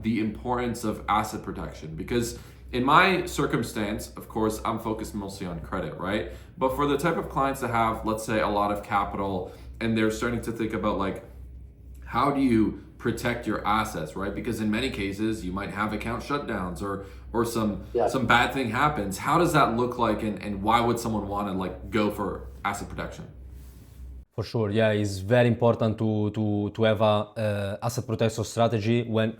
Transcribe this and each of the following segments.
the importance of asset protection, because in my circumstance, of course, I'm focused mostly on credit, right? But for the type of clients that have, let's say, a lot of capital and they're starting to think about like, how do you protect your assets, right? Because in many cases you might have account shutdowns or some bad thing happens. How does that look like, and why would someone want to like go for asset protection? For sure, yeah, it's very important to have a asset protection strategy when,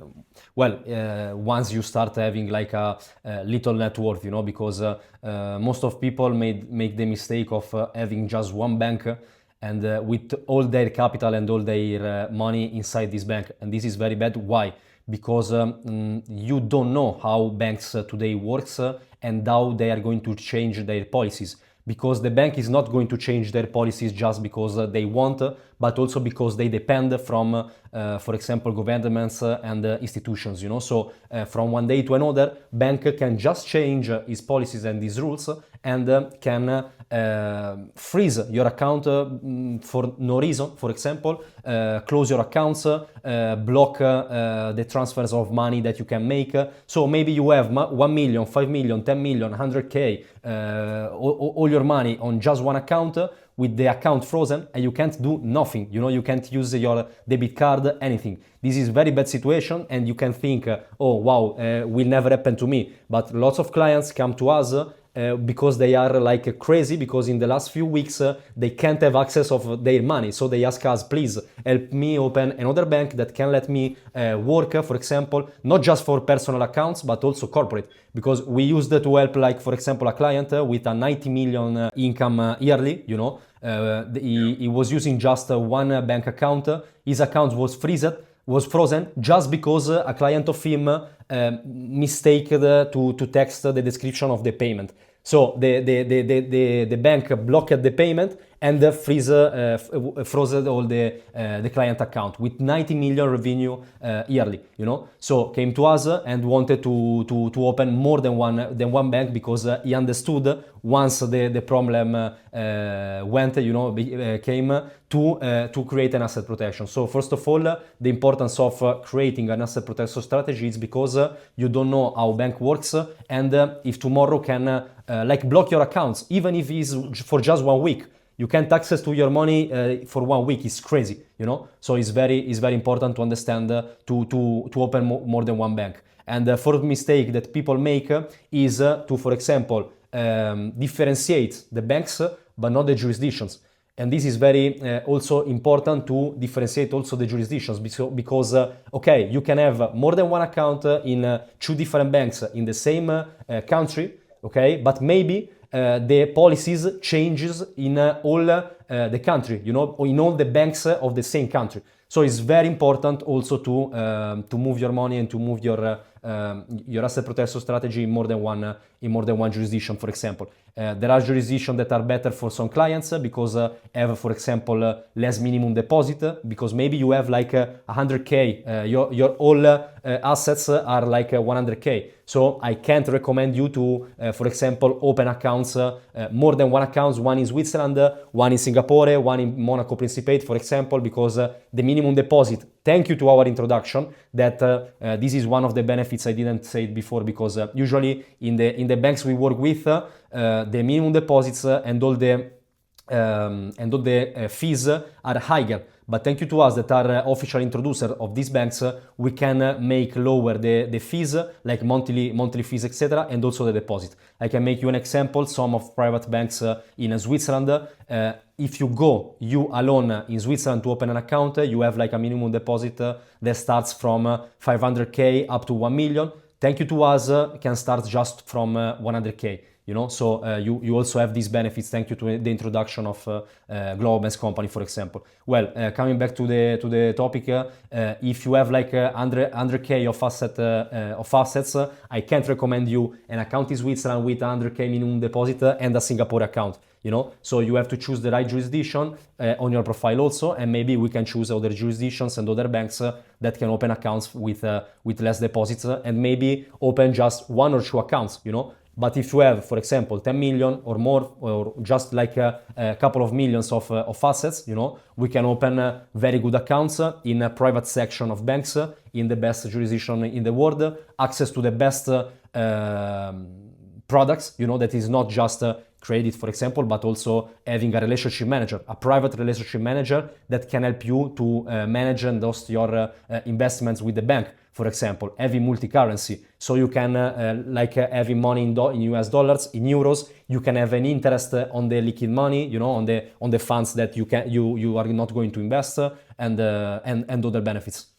once you start having like a little net worth, you know, because most of people make the mistake of having just one bank and with all their capital and all their money inside this bank, and this is very bad. Why? Because you don't know how banks today works and how they are going to change their policies, because the bank is not going to change their policies just because they want, but also because they depend from, for example, governments and institutions, you know. So from one day to another, bank can just change its policies and these rules and can freeze your account for no reason, for example, close your accounts, block the transfers of money that you can make. So maybe you have 1 million, 5 million, 10 million, 100k, all your money on just one account with the account frozen, and you can't do nothing, you know, you can't use your debit card, anything. This is very bad situation, and you can think, oh wow, will never happen to me. But lots of clients come to us because they are like crazy, because in the last few weeks they can't have access of their money, so they ask us, please help me open another bank that can let me work, for example, not just for personal accounts but also corporate, because we used to help, like, for example, a client with a 90 million income yearly, you know. He was using just one bank account. His account was frozen just because a client of him mistaked to text the description of the payment. So the bank blocked the payment and froze all the client account with 90 million revenue yearly, you know. So came to us and wanted to open more than one bank, because he understood once the problem went, you know, came to create an asset protection. So first of all, the importance of creating an asset protection strategy is because you don't know how bank works, and if tomorrow can like block your accounts, even if it's for just 1 week. You can't access to your money for 1 week. It's crazy, you know. So it's very important to understand to open more than one bank. And the fourth mistake that people make is to, for example, differentiate the banks but not the jurisdictions. And this is very also important to differentiate also the jurisdictions, because okay, you can have more than one account in 2 different banks in the same country, okay, but maybe the policies changes in all the country, you know, or in all the banks of the same country. So it's very important also to move your money and to move your asset protection strategy in more than one jurisdiction. For example, there are jurisdictions that are better for some clients because have, for example, less minimum deposit, because maybe you have like 100k, your all assets are like 100k. So I can't recommend you to, for example, open accounts, more than one account, one in Switzerland, one in Singapore, one in Monaco Principate, for example, because the minimum deposit, thank you to our introduction, that this is one of the benefits I didn't say it before, because usually in the banks we work with, the minimum deposits and all the fees are higher. But thank you to us that are official introducer of these banks, we can make lower the fees, like monthly fees, etc., and also the deposit. I can make you an example. Some of private banks in Switzerland, if you go you alone in Switzerland to open an account, you have like a minimum deposit that starts from 500k up to 1 million. Thank you to us, can start just from 100k. You know, so you also have these benefits thank you to the introduction of GloboBanks company, for example. Well, coming back to the topic, if you have like 100k of assets, I can't recommend you an account in Switzerland with 100k minimum deposit and a Singapore account. You know, so you have to choose the right jurisdiction on your profile also, and maybe we can choose other jurisdictions and other banks that can open accounts with less deposits, and maybe open just 1 or 2 accounts. You know, But if you have, for example, 10 million or more, or just like a couple of millions of assets, we can open very good accounts in a private section of banks in the best jurisdiction in the world, access to the best products, that is not just credit, for example, but also having a relationship manager, a private relationship manager that can help you to manage and host your investments with the bank. For example, having multi-currency, so you can having money in US dollars, in euros, you can have an interest on the liquid money, on the funds that you are not going to invest, and other benefits.